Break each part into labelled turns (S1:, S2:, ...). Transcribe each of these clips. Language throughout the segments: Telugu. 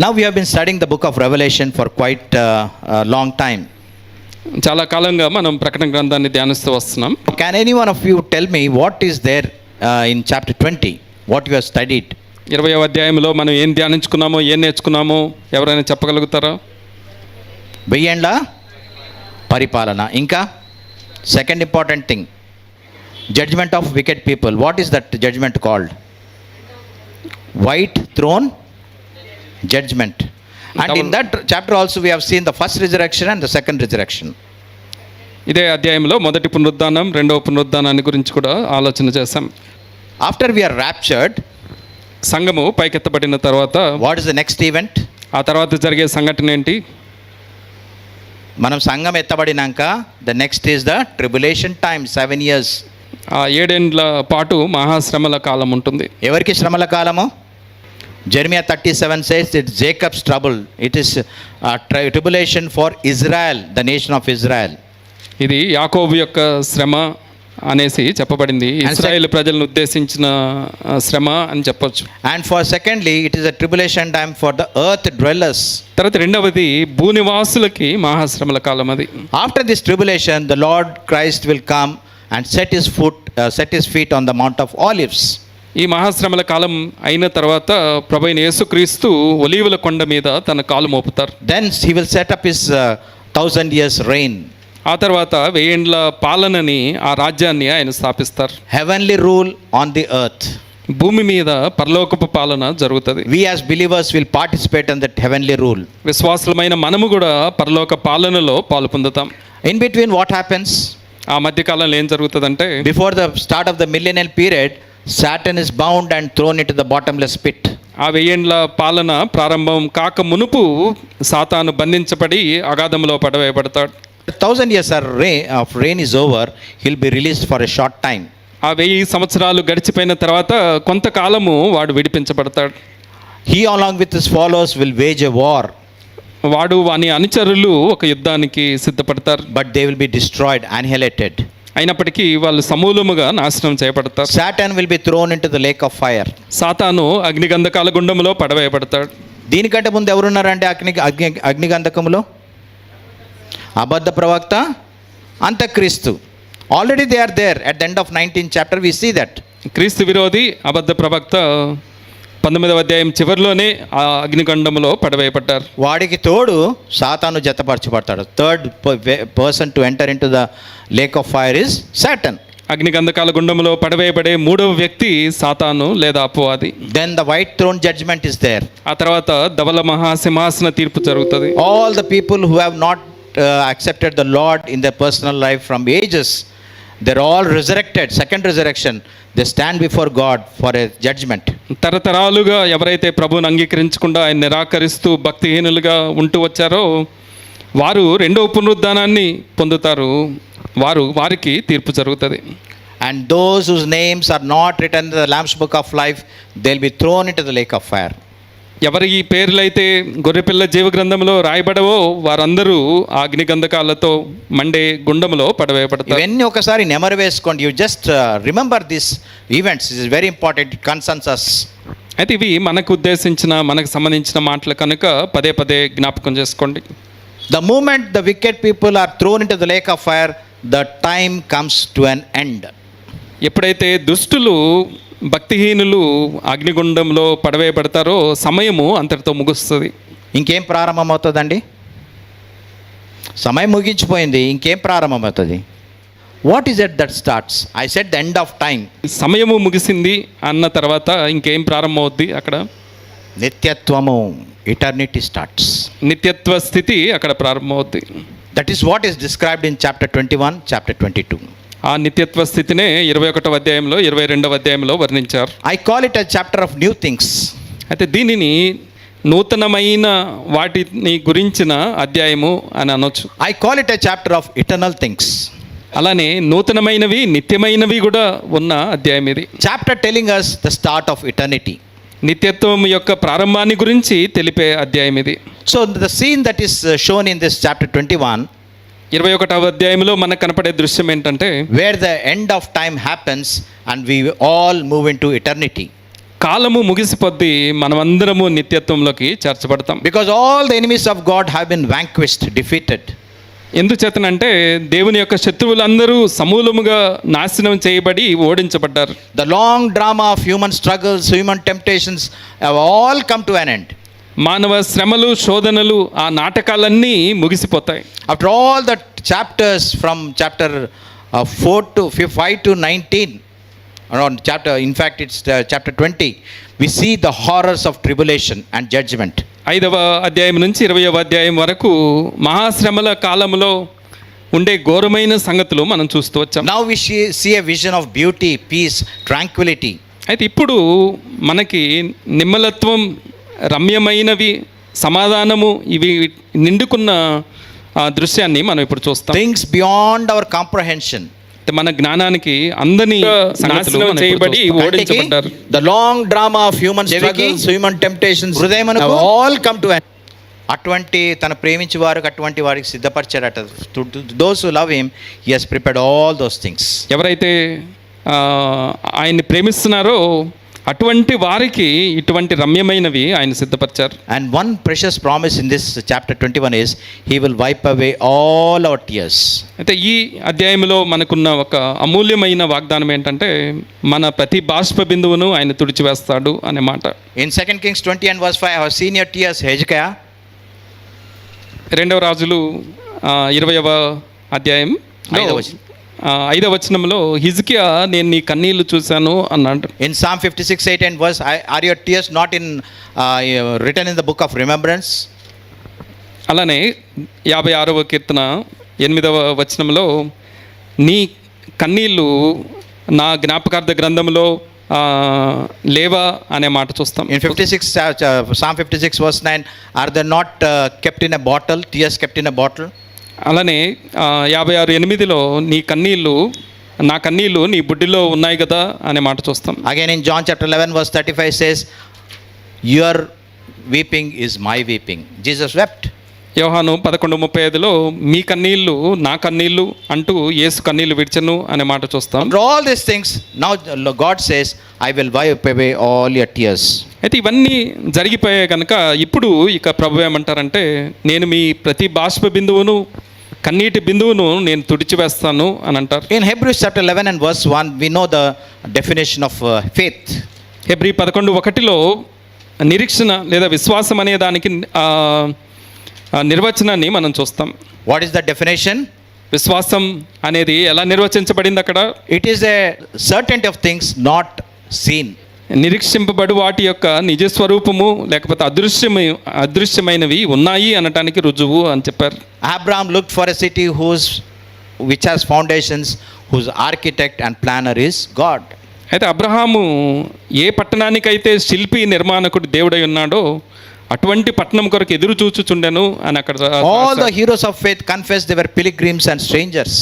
S1: Now we have been studying the book of Revelation for quite a long time.
S2: చాలా కాలంగా మనం ప్రకటన గ్రంథాన్ని ధ్యానిస్తూ వస్తున్నాం.
S1: Can any one of you tell me what is there in chapter 20? What you have studied?
S2: 20వ అధ్యాయంలో మనం ఏం ధ్యానించుకున్నామో ఏం నేర్చుకున్నామో ఎవరైనా చెప్పగలుగుతారా?
S1: వెయ్యేండ్ల పరిపాలన. ఇంకా second important thing, judgment of wicked people. What is that judgment called? White throne judgment. And in that chapter also we have seen the first resurrection and the second resurrection.
S2: ఇదే అధ్యాయంలో మొదటి పునరుద్ధానం రెండవ పునరుద్ధానాన్ని గురించి కూడా ఆలోచన చేశాం.
S1: After we are raptured,
S2: సంఘము పైకెత్తబడిన తర్వాత
S1: what is the next event?
S2: ఆ తర్వాత జరిగే సంఘటన ఏంటి?
S1: మనం సంఘం ఎత్తబడినాక the next is the tribulation time, 7 years.
S2: ఆ 7 ఏండ్ల పాటు మహాశ్రమల కాలం ఉంటుంది.
S1: ఎవరికి శ్రమల కాలము? Jeremiah 37 says it's Jacob's trouble. It is tribulation for Israel, the nation of Israel.
S2: ఇది యాకోబు యొక్క శ్రమ అనేసి చెప్పబడింది. ఇశ్రాయేలు ప్రజలను ఉద్దేశించిన శ్రమ అని చెప్పొచ్చు.
S1: And for secondly, it is a tribulation time for the earth dwellers.
S2: తర్వాత రెండవది భూనివాసులకి మహాశ్రమల కాలం అది.
S1: After this tribulation, the Lord Christ will come and set his feet on the Mount of Olives.
S2: ఈ మహాశ్రమల కాలం అయిన తర్వాత ప్రభువైన యేసుక్రీస్తు ఒలీవల కొండ మీద తన కాలు మోపుతారు.
S1: Then he will set up his 1000 years reign.
S2: ఆ తర్వాత 1000 ఏండ్ల పాలనని, ఆ రాజ్యాన్ని ఆయన స్థాపిస్తారు.
S1: Heavenly rule on the earth.
S2: భూమి మీద పరలోకపు పాలన జరుగుతుంది.
S1: We as believers will participate in that heavenly rule.
S2: విశ్వాసులమైన మనము కూడా పరలోక పాలనలో పాలు పొందుతాం.
S1: In between what happens?
S2: ఆ మధ్య కాలంలో ఏం జరుగుతుందంటే,
S1: before the start of the millennial period, Satan is bound and thrown into the bottomless pit.
S2: ఆ 1000 ఏండ్ల పాలన ప్రారంభం కాక మునుపు సాతాను బంధించబడి అగాధంలో పడవేయబడతాడు.
S1: 1000 years of reign is over. He'll be released for a short time.
S2: ఆ 1000 సంవత్సరాలు గడిచిపోయిన తర్వాత కొంతకాలము వాడు విడిపించబడతాడు.
S1: He along with his followers will wage a war.
S2: వాడు వాని అనుచరులు ఒక యుద్ధానికి సిద్ధపడతారు.
S1: But they will be destroyed, annihilated.
S2: అయినప్పటికీ వాళ్ళు సమూలముగా నాశనం చేయబడతారు.
S1: Satan will be thrown into the lake of fire.
S2: సాతాను అగ్నిగంధకాల గుండంలో పడవేయబడతాడు.
S1: దీనికంటే ముందు ఎవరున్నారంటే అగ్నిగంధకములో? అబద్ధ ప్రవక్త, అంతక్రీస్తు. Already they are there. At the end of 19th chapter we see that.
S2: క్రీస్తు విరోధి అబద్ధ ప్రవక్త 19వ అధ్యాయం చివరిలోనే ఆ అగ్నిగండములో పడవేయబడ్డారు.
S1: వాడికి తోడు సాతాను జతపరచబడతాడు. Third person to enter into the lake of fire is Satan.
S2: అగ్నిగంధకాల గుండంలో పడవేయబడే మూడవ వ్యక్తి సాతాను లేదా అపవాది.
S1: Then the white throne judgment is there.
S2: ఆ తర్వాత ధవల మహాసింహాసన తీర్పు జరుగుతుంది.
S1: All the people who have not accepted the Lord in their personal life from ages, they're all resurrected. Second resurrection, they stand before God for a judgment.
S2: తరతరాలుగా ఎవరైతే ప్రభువుని అంగీకరించకుండా ఆయన నిరాకరిస్తూ భక్తిహీనులుగా ఉంటూ వచ్చారో వారు రెండవ పునరుద్ధానాన్ని పొందుతారు. వారికి తీర్పు జరుగుతుంది.
S1: And those whose names are not written in the Lamb's book of life, they'll be thrown into the lake of fire.
S2: ఎవరి ఈ పేర్లైతే గొర్రెపిల్ల జీవ గ్రంథంలో రాయబడవో వారందరూ అగ్నిగంధకాలతో మండే గుండములో పడవేయబడతారు.
S1: ఇవన్నీ ఒకసారి నెమరు వేసుకోండి. You just remember this events. It is very important. It concerns us.
S2: అయితే ఇవి మనకు సంబంధించిన మాటలు కనుక పదే పదే జ్ఞాపకం చేసుకోండి.
S1: The moment the wicked people are thrown into the lake of fire, the time comes to an end.
S2: ఎప్పుడైతే దుష్టులు భక్తిహీనులు అగ్నిగుండంలో పడవేయబడతారో సమయము అంతటితో ముగుస్తుంది.
S1: ఇంకేం ప్రారంభమవుతుందండి? సమయం ముగించిపోయింది. ఇంకేం ప్రారంభమవుతుంది? What is it that starts? I said the end of time.
S2: సమయము ముగిసింది అన్న తర్వాత ఇంకేం ప్రారంభమవుద్ది? అక్కడ
S1: నిత్యత్వము, ఇటర్నిటీ స్టార్ట్స్.
S2: నిత్యత్వ స్థితి అక్కడ ప్రారంభమవుద్ది.
S1: That is what is described in chapter 21, chapter 22.
S2: ఆ నిత్యత్వ స్థితినే 21వ అధ్యాయంలో 22వ అధ్యాయంలో వర్ణించారు.
S1: I call it a chapter of new things.
S2: అయితే దీనిని నూతనమైన వాటిని గురించిన అధ్యాయము అని అనొచ్చు.
S1: I call it a chapter of eternal things.
S2: అలానే నూతనమైనవి నిత్యమైనవి కూడా ఉన్న అధ్యాయం ఇది.
S1: Chapter telling us the start of eternity.
S2: నిత్యత్వం యొక్క ప్రారంభాన్ని గురించి తెలిపే అధ్యాయం ఇది.
S1: So the scene that is shown in this chapter 21,
S2: 21వ అధ్యాయంలో మనకు కనపడే దృశ్యం ఏంటంటే
S1: where the end of time happens and we all move into eternity.
S2: కాలము ముగిసిపోద్ది, మనమందరము నిత్యత్వంలోకి చేర్చబడతాం.
S1: Because all the enemies of God have been vanquished, defeated.
S2: ఎందుచేతనంటే దేవుని యొక్క శత్రువులందరూ సమూలముగా నాశనం చేయబడి ఓడించబడ్డారు.
S1: The long drama of human struggles, human temptations have all come to an end.
S2: మానవ శ్రమలు, శోధనలు, ఆ నాటకాలన్నీ ముగిసిపోతాయి.
S1: After all the chapters from chapter 4 to 5 to 19, around chapter, in fact it's chapter 20, we see the horrors of tribulation and judgment.
S2: 5వ అధ్యాయం నుంచి 20వ అధ్యాయం వరకు మహాశ్రమల కాలంలో ఉండే ఘోరమైన సంగతులు మనం చూస్తూ వచ్చాం.
S1: Now we see a vision of beauty, peace, tranquility.
S2: అయితే ఇప్పుడు మనకి నిమ్మలత్వం, రమ్యమైనవి, సమాధానము, ఇవి నిండుకున్న దృశ్యాన్ని మనం ఇప్పుడు చూస్తాం.
S1: Things beyond our comprehension.
S2: మన జ్ఞానానికి అందని నాశనం చేయబడి ఓడించబడ్డారు.
S1: The long drama of human struggles, human temptations have all come to an end. అటువంటి తన ప్రేమించే వారికి అటువంటి వారికి సిద్ధపరిచారట. Those who love him, he has prepared all those things.
S2: ఎవరైతే ఆయన్ని ప్రేమిస్తున్నారో అటువంటి వారికి ఇటువంటి రమ్యమైనవి ఆయన సిద్ధపరిచారు.
S1: And one precious promise in this chapter 21 is he will wipe away all our tears.
S2: అయితే ఈ అధ్యాయంలో మనకున్న ఒక అమూల్యమైన వాగ్దానం ఏంటంటే మన ప్రతి బాష్ప బిందువును ఆయన తుడిచివేస్తాడు అనే మాట.
S1: In 2 Kings 20 and verse 5, I have seen your tears, Hezekiah.
S2: 2వ రాజులు 20వ అధ్యాయం 5వ వచనంలో హిజ్కియా నేను నీ కన్నీళ్లు చూశాను అన్నాడు.
S1: In Psalm 56:8 and verse, are your tears not in written in the book of remembrance?
S2: అలానే 56వ కీర్తన 8వ వచనంలో నీ కన్నీళ్లు నా జ్ఞాపకార్థ గ్రంథంలో లేవా అనే మాట చూస్తాం.
S1: In 56 Psalm 56 verse 9, are they not kept in a bottle, tears kept in a bottle?
S2: అలానే 56:8లో నా కన్నీళ్ళు నీ బుడ్డిలో ఉన్నాయి కదా అనే మాట చూస్తాం.
S1: Again in John chapter 11 verse 35 says, your weeping is my weeping. Jesus wept.
S2: యోహాను 11:35లో మీ కన్నీళ్ళు నా కన్నీళ్ళు అంటూ యేసు కన్నీళ్ళు విడిచెను అనే మాట చూస్తాం.
S1: After all these things, now God says, I will wipe away all your tears.
S2: అయితే ఇవన్నీ జరిగిపోయాయి కనుక ఇప్పుడు ఇక ప్రభు ఏమంటారంటే నేను మీ ప్రతి బాష్ప బిందువును, కన్నీటి బిందువును నేను తుడిచివేస్తాను అని అంటారు.
S1: In Hebrews chapter 11 and verse 1, we know the definition of faith.
S2: Hebrews 11:1లో నిరీక్షణ లేదా విశ్వాసం అనే దానికి నిర్వచనాన్ని మనం చూస్తాం.
S1: What is the definition?
S2: విశ్వాసం అనేది ఎలా నిర్వచించబడింది అక్కడ?
S1: It is a certainty of things not seen.
S2: నిరీక్షింపబడు వాటి యొక్క నిజస్వరూపము లేకపోతే అదృశ్యమైనవి ఉన్నాయి అనటానికి రుజువు అని చెప్పారు.
S1: Abraham looked for a city which has foundations, whose architect and planner is God.
S2: అయితే అబ్రహాము ఏ పట్టణానికైతే శిల్పి నిర్మాణకుడు దేవుడై ఉన్నాడో అటువంటి పట్టణం కొరకు ఎదురు చూచుచుండెను అని అక్కడ.
S1: All the heroes of faith confessed they were pilgrims and strangers.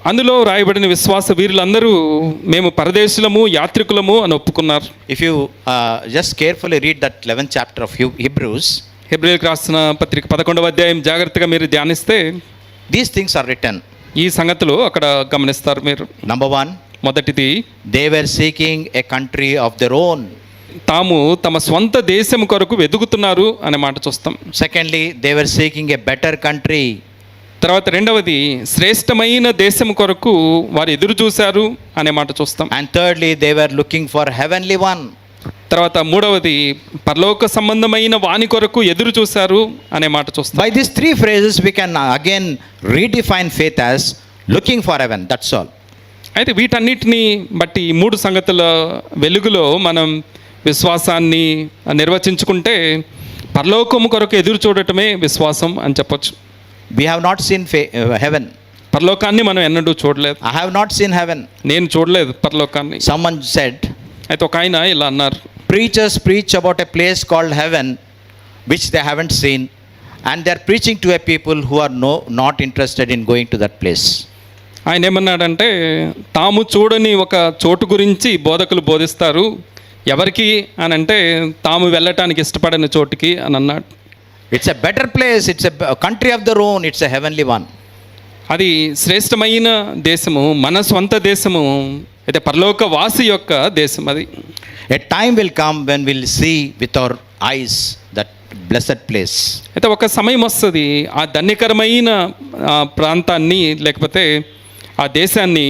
S2: అందులో రాయబడిన విశ్వాస వీరులందరూ మేము పరదేశులము, యాత్రికులము అని ఒప్పుకున్నారు.
S1: If you just carefully read that 11th chapter of Hebrews,
S2: హెబ్రీయులకు రాసిన పత్రిక 11వ అధ్యాయం జాగ్రత్తగా మీరు ధ్యానిస్తే
S1: these things are written.
S2: ఈ సంగతులు అక్కడ గమనిస్తారు మీరు.
S1: Number 1,
S2: మొదటిది,
S1: they were seeking a country of their own.
S2: తాము తమ స్వంత దేశం కొరకు వెతుకుతున్నారు అనే మాట చూస్తాం.
S1: Secondly, they were seeking a better country.
S2: తర్వాత రెండవది, శ్రేష్టమైన దేశం కొరకు వారు ఎదురు చూశారు అనే మాట చూస్తాం.
S1: And thirdly, they were looking for heavenly one.
S2: తర్వాత మూడవది, పరలోక సంబంధమైన వాని కొరకు ఎదురు చూశారు అనే మాట చూస్తాం.
S1: By these three phrases we can again redefine faith as looking for heaven. That's all.
S2: అయితే వీటన్నిటిని బట్టి ఈ మూడు సంగతుల వెలుగులో మనం విశ్వాసాన్ని నిర్వచించుకుంటే పరలోకము కొరకు ఎదురు చూడటమే విశ్వాసం అని చెప్పొచ్చు.
S1: We have not seen heaven.
S2: పరలోకాన్ని మనం ఎన్నడూ చూడలేదు.
S1: I have not seen heaven.
S2: నేను చూడలేదు పరలోకాన్ని.
S1: Someone said,
S2: అయితే ఒక ఆయన ఇలా అన్నారు,
S1: preachers preach about a place called heaven which they haven't seen, and they are preaching to a people who are not interested in going to that place.
S2: ఆయన ఏమన్నాడంటే తాము చూడని ఒక చోటు గురించి బోధకులు బోధిస్తారు. ఎవరికి అని అంటే తాము వెళ్ళటానికి ఇష్టపడని చోటుకి అని అన్నాడు.
S1: It's a better place, it's a country of their own, it's a heavenly one.
S2: అది శ్రేష్టమైన దేశము, మన స్వంత దేశము, అయితే పరలోక వాసి యొక్క దేశం అది.
S1: A time will come when we'll see with our eyes that blessed place.
S2: అయితే ఒక సమయం వస్తుంది ఆ ధన్యకరమైన ప్రాంతాన్ని లేకపోతే ఆ దేశాన్ని,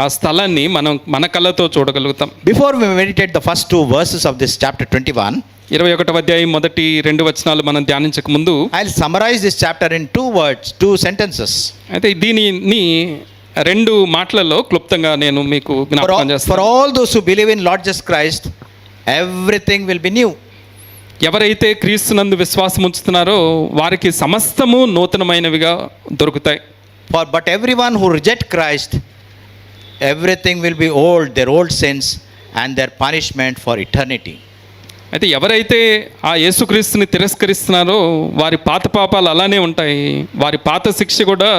S2: ఆ స్థలాన్ని మనం మన కళ్ళతో చూడగలుగుతాం.
S1: Before we meditate the first two verses of this chapter 21,
S2: 21వ అధ్యాయం మొదటి 2 వచనాలు మనం ధ్యానించక ముందు
S1: I'll summarize this chapter in two words, two sentences.
S2: అయితే దీనిని 2 మాటలలో క్లుప్తంగా నేను మీకు జ్ఞాపకం చేస్తాను.
S1: For all those who believe in Lord Jesus Christ, everything will be new.
S2: ఎవరైతే క్రీస్తునందు విశ్వాసం ఉంచుతున్నారో వారికి సమస్తము నూతనమైనవిగా దొరుకుతాయి.
S1: But everyone who reject Christ, everything will be old, their old sins and their punishment for eternity.
S2: అయితే ఎవరైతే ఆ యేసుక్రీస్తుని తిరస్కరిస్తున్నారో వారి పాత పాపాలు అలానే ఉంటాయి, వారి పాత శిక్ష కూడా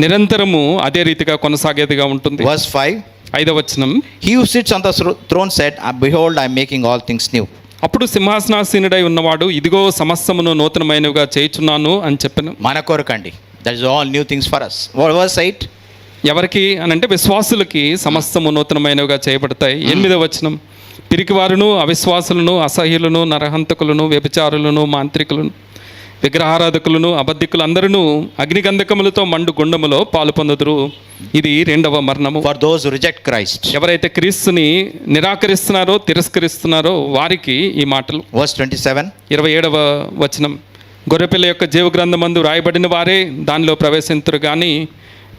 S2: నిరంతరము అదే రీతిగా కొనసాగేదిగా ఉంటుంది.
S1: Verse 5,
S2: 5వ వచనం,
S1: He who sits on the throne said, Behold, I am making all things new.
S2: అప్పుడు సింహాసనాసీనుడై ఉన్నవాడు, ఇదిగో సమస్తమును నూతనమైనవిగా చేయుచున్నాను అని చెప్పాను.
S1: మన కొరకండి. That is all new things for us. Verse 8,
S2: ఎవరికి అని అంటే విశ్వాసులకి సమస్తము నూతనమైనవిగా చేయబడతాయి. 8వ వచనం, పిరికివారును అవిశ్వాసులను అసహ్యులను నరహంతకులను వ్యభిచారులను మాంత్రికులను విగ్రహారాధకులను అబద్ధికులు అందరూ అగ్నిగంధకములతో మండు గుండములో పాలు పొందుదురు. ఇది 2వ మరణము.
S1: for those who reject Christ.
S2: ఎవరైతే క్రీస్తుని నిరాకరిస్తున్నారో తిరస్కరిస్తున్నారో వారికి ఈ మాటలు.
S1: Verse 27,
S2: 27వ వచనం, గొర్రెపిల్ల యొక్క జీవ గ్రంథమందు రాయబడిన వారే దానిలో ప్రవేశింతురు కానీ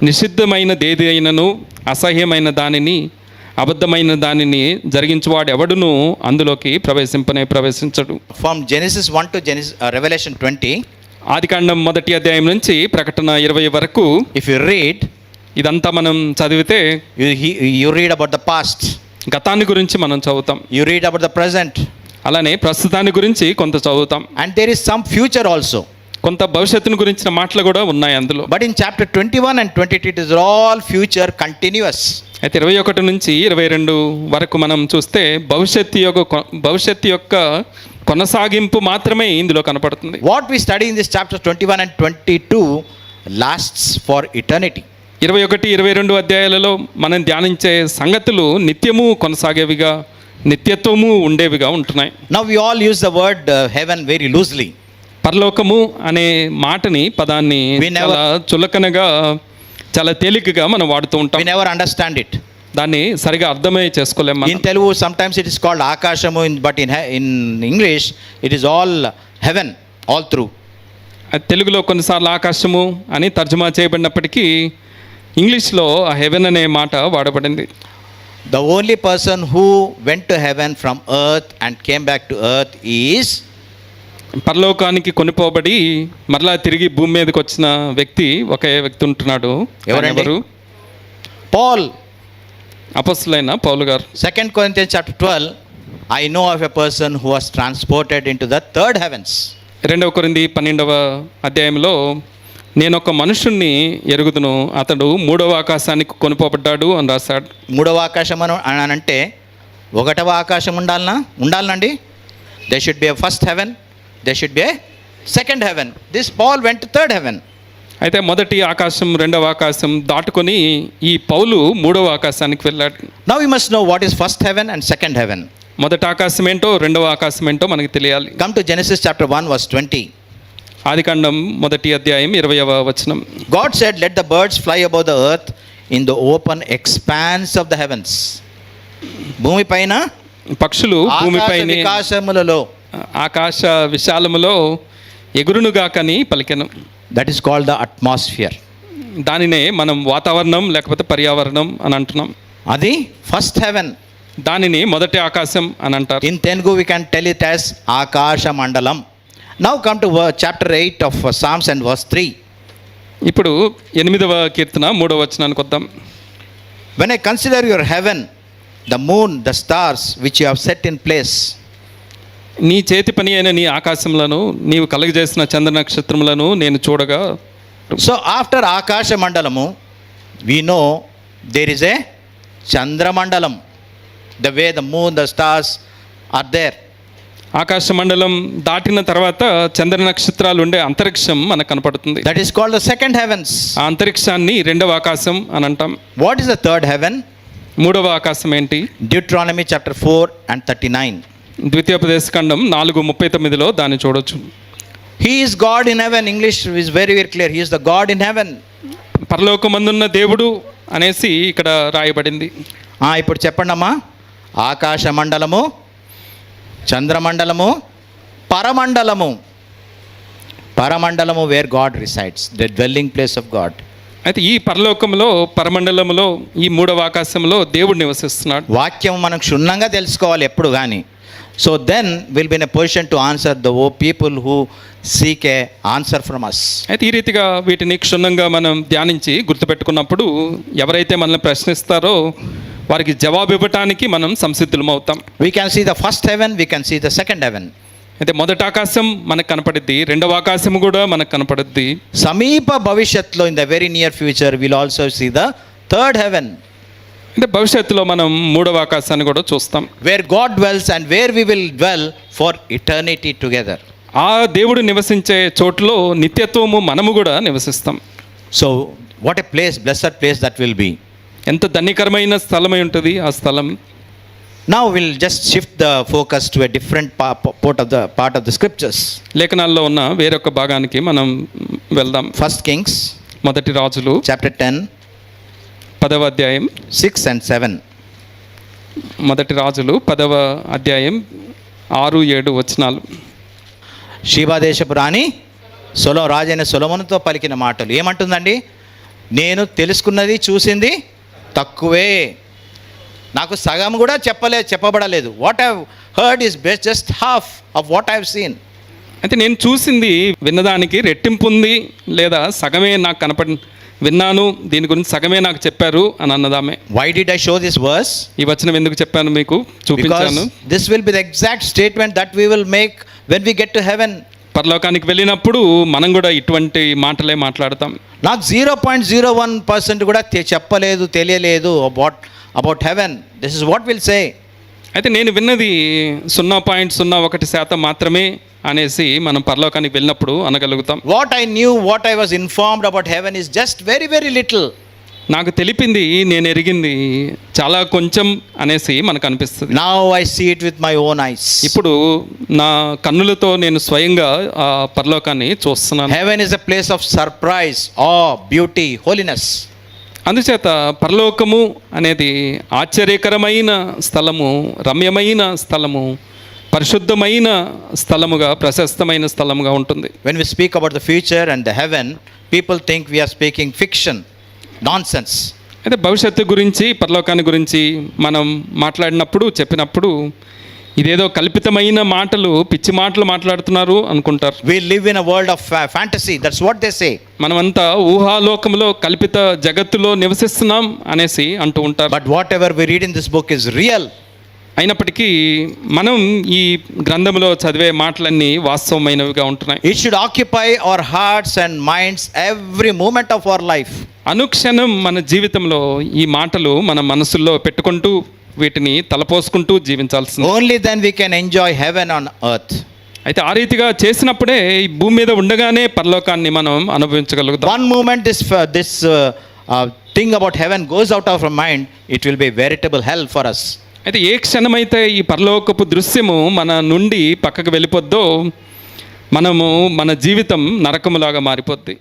S2: నిషిద్ధమైన దేది అయినను అసహ్యమైన దానిని అబద్ధమైన దానిని జరిగించువాడు ఎవడును అందులోకి ప్రవేశించడు.
S1: from Genesis 1 to Revelation 20,
S2: ఆదికాండం 1వ అధ్యాయం నుంచి ప్రకటన 20 వరకు
S1: if you read,
S2: ఇదంతా మనం చదివితే
S1: you read about the past,
S2: గతాన్ని గురించి మనం చదువుతాం,
S1: you read about the present,
S2: అలానే ప్రస్తుతాన్ని గురించి కొంత చదువుతాం,
S1: and there is some future also.
S2: కొంత భవిష్యత్తును గురించిన మాటలు కూడా ఉన్నాయి అందులో.
S1: But in chapter 21 and 22 it is all future continuous.
S2: అయితే 21 నుంచి 22 వరకు మనం చూస్తే భవిష్యత్తు యొక్క కొనసాగింపు మాత్రమే ఇందులో కనపడుతుంది.
S1: What we study in this chapter 21 and 22 lasts for eternity.
S2: 21, 22 అధ్యాయాలలో మనం ధ్యానించే సంగతులు నిత్యము కొనసాగేవిగా, నిత్యత్వము ఉండేవిగా ఉంటున్నాయి.
S1: Now we all use the word heaven very loosely.
S2: పరలోకము అనే పదాన్ని చాలా చులకనగా, చాలా తేలికగా మనం వాడుతూ ఉంటాం.
S1: We never understand it.
S2: దాన్ని సరిగా అర్థమే చేసుకోలేము.
S1: In Telugu sometimes it is called Akashamu, but in English it is all heaven all through.
S2: తెలుగులో కొన్నిసార్లు ఆకాశము అని తర్జుమా చేయబడినప్పటికీ ఇంగ్లీష్లో ఆ హెవెన్ అనే మాట వాడబడింది.
S1: The only person who went to heaven from earth and came back to earth is,
S2: పరలోకానికి కొనిపోబడి మరలా తిరిగి భూమి మీదకి వచ్చిన వ్యక్తి ఒకే వ్యక్తి ఉంటున్నాడు. ఎవరు?
S1: పాల్,
S2: అపోస్తలుడైన పౌలు గారు.
S1: 2 Corinthians chapter 12, I know of a person who was transported into the third heavens.
S2: 2 కొరింథీ 12వ అధ్యాయంలో నేను ఒక మనుషుణ్ణి ఎరుగుదును, అతడు 3వ ఆకాశానికి కొనిపోబడ్డాడు అని రాశాడు.
S1: 3వ ఆకాశం అని అంటే 1వ ఆకాశం ఉండాలనండి. There should be a first heaven, there should be a second heaven. This Paul went to third heaven.
S2: అయితే మొదటి ఆకాశం 2వ ఆకాశం దాటుకొని ఈ పౌలు 3వ ఆకాశానికి వెళ్ళాడు.
S1: Now we must know what is first heaven and second heaven.
S2: మొదటి ఆకాశం ఏంటో 2వ ఆకాశం ఏంటో మనకి తెలియాలి.
S1: Come to Genesis chapter 1 verse 20.
S2: ఆదికాండం 1వ అధ్యాయం 20వ వచనం.
S1: God said, let the birds fly above the earth in the open expanse of the heavens. భూమి పైన
S2: పక్షులు భూమిపైన ఆకాశ విశాలములో ఎగురునుగాకని పలికెను.
S1: That is called the atmosphere.
S2: దానినే మనం వాతావరణం లేకపోతే పర్యావరణం అని అంటున్నాం.
S1: అది ఫస్ట్ హెవెన్.
S2: దానిని మొదటి ఆకాశం అని అంటారు.
S1: In Telugu we can tell it as ఆకాశ మండలం. Now come to chapter 8 of Psalms and verse 3.
S2: ఇప్పుడు 8వ కీర్తన 3వ వచనానికి వద్దాం.
S1: When I consider your heaven, the moon, the stars which you have set in place.
S2: నీ చేతి పని అయిన నీ ఆకాశములను నీవు కలుగజేసిన చంద్ర నక్షత్రములను నేను చూడగా.
S1: So after ఆకాశ మండలము we know there is a చంద్రమండలం. The way the moon, the stars are there.
S2: ఆకాశ మండలం దాటిన తర్వాత చంద్ర నక్షత్రాలు ఉండే అంతరిక్షం మనకు కనపడుతుంది.
S1: That is called the second heavens.
S2: ఆ అంతరిక్షాన్ని రెండవ ఆకాశం అని అంటాం.
S1: What is the third heaven?
S2: మూడవ ఆకాశం ఏంటి?
S1: Deuteronomy chapter 4 and 39.
S2: ద్వితీయోపదేశకాండం 4:39లో దాన్ని చూడొచ్చు.
S1: He is God in heaven. English is very very clear. He is the God in heaven.
S2: పరలోకమందున్న దేవుడు అనేసి ఇక్కడ రాయబడింది.
S1: ఇప్పుడు చెప్పండి అమ్మా. ఆకాశ మండలము, చంద్రమండలము, పరమండలము. పరమండలము where God resides, the dwelling place of God.
S2: అయితే ఈ పరలోకంలో, పరమండలంలో, ఈ మూడవ ఆకాశంలో దేవుడు నివసిస్తున్నాడు.
S1: వాక్యం మనం క్షుణ్ణంగా తెలుసుకోవాలి ఎప్పుడు కానీ. So then will be in a position to answer the people who seek a answer from us.
S2: అయితే ఈ రీతిగా వీటిని క్షుణ్ణంగా మనం ధ్యానించి గుర్తుపెట్టుకున్నప్పుడు ఎవరైతే మనల్ని ప్రశ్నిస్తారో వారికి జవాబు ఇవ్వటానికి మనం సంసిద్ధులం అవుతాం.
S1: We can see the first heaven, we can see the second heaven.
S2: అయితే మొదటి ఆకాశం మనకు కనపడుద్ది, రెండవ ఆకాశం కూడా మనకు కనపడుద్ది.
S1: సమీప భవిష్యత్తులో in the very near future will also see the third heaven.
S2: అంటే భవిష్యత్తులో మనం మూడవ ఆకాశాన్ని కూడా చూస్తాం.
S1: Where God dwells and where we will dwell for eternity together.
S2: ఆ దేవుడు నివసించే చోటులో నిత్యత్వము మనము కూడా నివసిస్తాం.
S1: So what a place, blessed place that will be.
S2: ఎంత ధన్యకరమైన స్థలమై ఉంటుంది ఆ స్థలం.
S1: Now we'll just shift the focus to a different part of the scriptures.
S2: లేఖనాల్లో ఉన్న వేరొక భాగానికి మనం వెళ్దాం.
S1: First Kings,
S2: మొదటి రాజులు
S1: chapter 10,
S2: 10వ అధ్యాయం
S1: 6 and 7.
S2: మొదటి రాజులు 10వ అధ్యాయం 6-7 వచనాలు.
S1: షీబా దేశపు రాణి రాజైన సొలొమోనుతో పలికిన మాటలు ఏమంటుందండి? నేను తెలుసుకున్నది, చూసింది తక్కువే, నాకు సగం కూడా చెప్పబడలేదు. What I heard is just half of what I have seen.
S2: అయితే నేను చూసింది విన్నదానికి రెట్టింపు ఉంది, లేదా సగమే నాకు విన్నాను, దీని గురించి సగమే నాకు చెప్పారు అని అన్నదామే.
S1: Why did I show this verse?
S2: ఈ వచనం ఎందుకు చెప్పాను, మీకు చూపించాను.
S1: This will be the exact statement that we will make when we get to heaven.
S2: పరలోకానికి వెళ్ళినప్పుడు మనం కూడా ఇటువంటి మాటలే మాట్లాడతాం. నాకు
S1: 0.01% కూడా చెప్పలేదు, తెలియలేదు about heaven. This is what will say.
S2: అయితే నేను విన్నది 0.01% మాత్రమే అనేసి మనం పరలోకానికి వెళ్ళినప్పుడు అనగలుగుతాం.
S1: What I knew, what I was informed about heaven is just very very little.
S2: నాకు తెలిపింది, నేను ఎరిగింది చాలా కొంచెం అనేసి మనకు అనిపిస్తుంది.
S1: Now I see it with my own eyes.
S2: ఇప్పుడు నా కన్నులతో నేను స్వయంగా ఆ పరలోకాన్ని చూస్తున్నాను.
S1: Heaven is a place of surprise, beauty, holiness.
S2: అందుచేత పరలోకము అనేది ఆశ్చర్యకరమైన స్థలము, రమ్యమైన స్థలము, పరిశుద్ధమైన స్థలముగా, ప్రశస్తమైన స్థలముగా ఉంటుంది.
S1: When we speak about the future and the heaven, people think we are speaking fiction, nonsense.
S2: అయితే భవిష్యత్తు గురించి, పరలోకాన్ని గురించి మనం మాట్లాడినప్పుడు, చెప్పినప్పుడు ఇదేదో కల్పితమైన మాటలు, పిచ్చి మాటలు మాట్లాడుతున్నారు అనుకుంటారు.
S1: We live in a world of fantasy, that's what they say.
S2: మనమంతా ఊహాలోకంలో, కల్పిత జగత్తులో నివసిస్తున్నాం అనేసి అంటూ ఉంటారు.
S1: But whatever we read in this book is real.
S2: అయినప్పటికీ మనం ఈ గ్రంథంలో చదివే మాటలన్నీ వాస్తవమైనవిగా ఉంటున్నాయి.
S1: It should occupy our hearts and minds every moment of our life.
S2: అనుక్షణం మన జీవితంలో ఈ మాటలు మన మనసుల్లో పెట్టుకుంటూ, వీటిని తలపోసుకుంటూ జీవించాల్సింది.
S1: Only then we can enjoy heaven on earth.
S2: అయితే ఆ రీతిగా చేసినప్పుడే ఈ భూమి మీద ఉండగానే పరలోకాన్ని మనం అనుభవించగలుగుతాం.
S1: One moment this thing about heaven goes out of our mind, it will be veritable hell for us.
S2: అయితే ఏ క్షణమైతే ఈ పరలోకపు దృశ్యము మన నుండి పక్కకు వెళ్ళిపోద్దో, మన జీవితం నరకములాగా మారిపోద్ది.